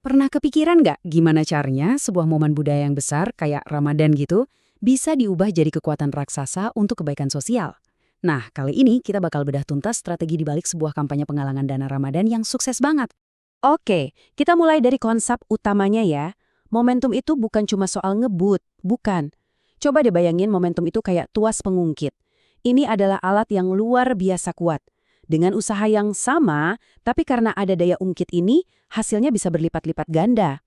Pernah kepikiran nggak gimana caranya sebuah momen budaya yang besar kayak Ramadan gitu bisa diubah jadi kekuatan raksasa untuk kebaikan sosial? Nah, kali ini kita bakal bedah tuntas strategi dibalik sebuah kampanye penggalangan dana Ramadan yang sukses banget. Oke, kita mulai dari konsep utamanya ya. Momentum itu bukan cuma soal ngebut, bukan. Coba deh bayangin momentum itu kayak tuas pengungkit. Ini adalah alat yang luar biasa kuat. Dengan usaha yang sama, tapi karena ada daya ungkit ini, hasilnya bisa berlipat-lipat ganda.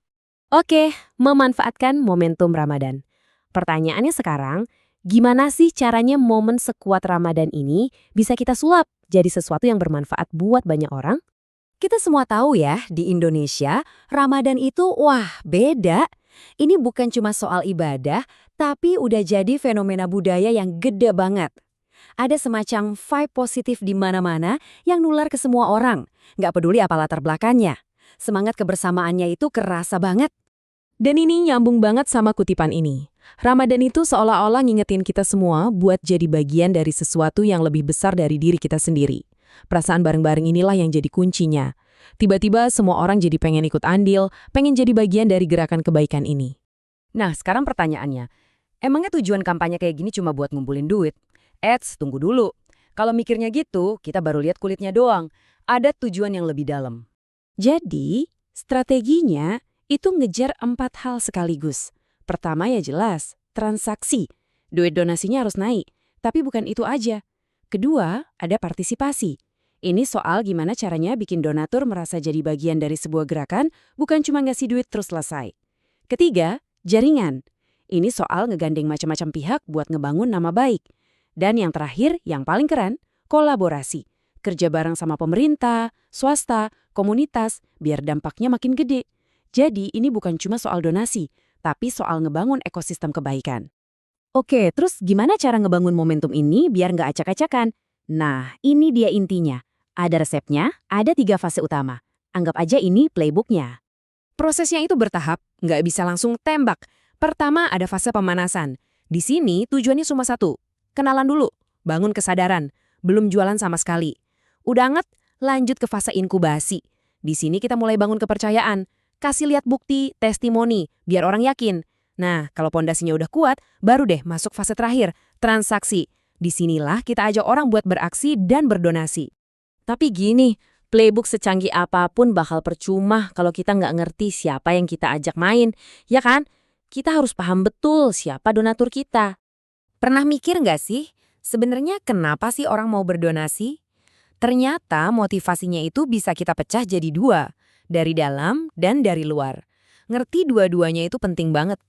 Oke, memanfaatkan momentum Ramadan. Pertanyaannya sekarang, gimana sih caranya momen sekuat Ramadan ini bisa kita sulap jadi sesuatu yang bermanfaat buat banyak orang? Kita semua tahu ya, di Indonesia, Ramadan itu wah beda. Ini bukan cuma soal ibadah, tapi udah jadi fenomena budaya yang gede banget. Ada semacam vibe positif di mana-mana yang nular ke semua orang. Nggak peduli apa latar belakangnya. Semangat kebersamaannya itu kerasa banget. Dan ini nyambung banget sama kutipan ini. Ramadan itu seolah-olah ngingetin kita semua buat jadi bagian dari sesuatu yang lebih besar dari diri kita sendiri. Perasaan bareng-bareng inilah yang jadi kuncinya. Tiba-tiba semua orang jadi pengen ikut andil, pengen jadi bagian dari gerakan kebaikan ini. Nah, sekarang pertanyaannya. Emangnya tujuan kampanye kayak gini cuma buat ngumpulin duit? Tunggu dulu. Kalau mikirnya gitu, kita baru lihat kulitnya doang. Ada tujuan yang lebih dalam. Jadi, strateginya itu ngejar 4 hal sekaligus. Pertama ya jelas, transaksi. Duit donasinya harus naik. Tapi bukan itu aja. Kedua, ada partisipasi. Ini soal gimana caranya bikin donatur merasa jadi bagian dari sebuah gerakan, bukan cuma ngasih duit terus selesai. Ketiga, jaringan. Ini soal ngegandeng macam-macam pihak buat ngebangun nama baik. Dan yang terakhir, yang paling keren, kolaborasi. Kerja bareng sama pemerintah, swasta, komunitas, biar dampaknya makin gede. Jadi ini bukan cuma soal donasi, tapi soal ngebangun ekosistem kebaikan. Oke, terus gimana cara ngebangun momentum ini biar nggak acak-acakan? Nah, ini dia intinya. Ada resepnya, ada 3 fase utama. Anggap aja ini playbooknya. Prosesnya itu bertahap, nggak bisa langsung tembak. Pertama ada fase pemanasan. Di sini tujuannya cuma satu, kenalan dulu, bangun kesadaran, belum jualan sama sekali. Udah anget, lanjut ke fase inkubasi. Di sini kita mulai bangun kepercayaan, kasih lihat bukti, testimoni, biar orang yakin. Nah, kalau pondasinya udah kuat, baru deh masuk fase terakhir, transaksi. Disinilah kita ajak orang buat beraksi dan berdonasi. Tapi gini, playbook secanggih apapun bakal percuma kalau kita nggak ngerti siapa yang kita ajak main, ya kan? Kita harus paham betul siapa donatur kita. Pernah mikir nggak sih, sebenarnya kenapa sih orang mau berdonasi? Ternyata motivasinya itu bisa kita pecah jadi 2, dari dalam dan dari luar. Ngerti dua-duanya itu penting banget.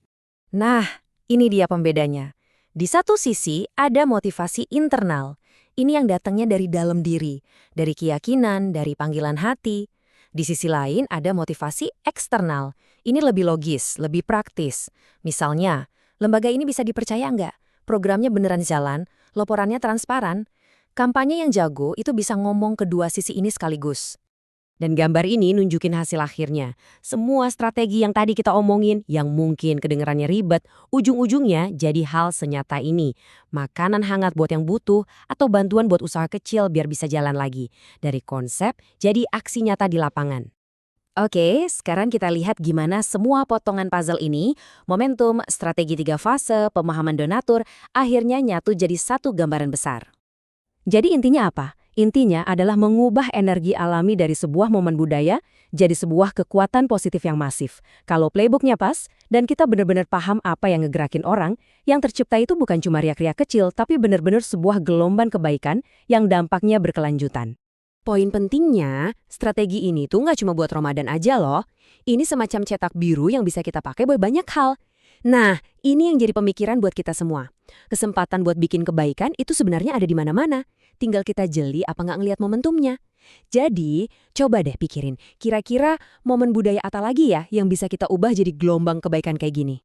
Nah, ini dia pembedanya. Di satu sisi ada motivasi internal. Ini yang datangnya dari dalam diri, dari keyakinan, dari panggilan hati. Di sisi lain ada motivasi eksternal. Ini lebih logis, lebih praktis. Misalnya, lembaga ini bisa dipercaya nggak? Programnya beneran jalan, laporannya transparan. Kampanye yang jago itu bisa ngomong kedua sisi ini sekaligus. Dan gambar ini nunjukin hasil akhirnya. Semua strategi yang tadi kita omongin, yang mungkin kedengarannya ribet, ujung-ujungnya jadi hal senyata ini. Makanan hangat buat yang butuh, atau bantuan buat usaha kecil biar bisa jalan lagi. Dari konsep, jadi aksi nyata di lapangan. Oke, sekarang kita lihat gimana semua potongan puzzle ini, momentum, strategi 3 fase, pemahaman donatur, akhirnya nyatu jadi satu gambaran besar. Jadi intinya apa? Intinya adalah mengubah energi alami dari sebuah momen budaya jadi sebuah kekuatan positif yang masif. Kalau playbooknya pas, dan kita benar-benar paham apa yang ngegerakin orang, yang tercipta itu bukan cuma riak-riak kecil, tapi benar-benar sebuah gelombang kebaikan yang dampaknya berkelanjutan. Poin pentingnya, strategi ini tuh nggak cuma buat Ramadan aja loh. Ini semacam cetak biru yang bisa kita pakai buat banyak hal. Nah, ini yang jadi pemikiran buat kita semua. Kesempatan buat bikin kebaikan itu sebenarnya ada di mana-mana. Tinggal kita jeli apa nggak ngelihat momentumnya. Jadi, coba deh pikirin, kira-kira momen budaya apa lagi ya yang bisa kita ubah jadi gelombang kebaikan kayak gini?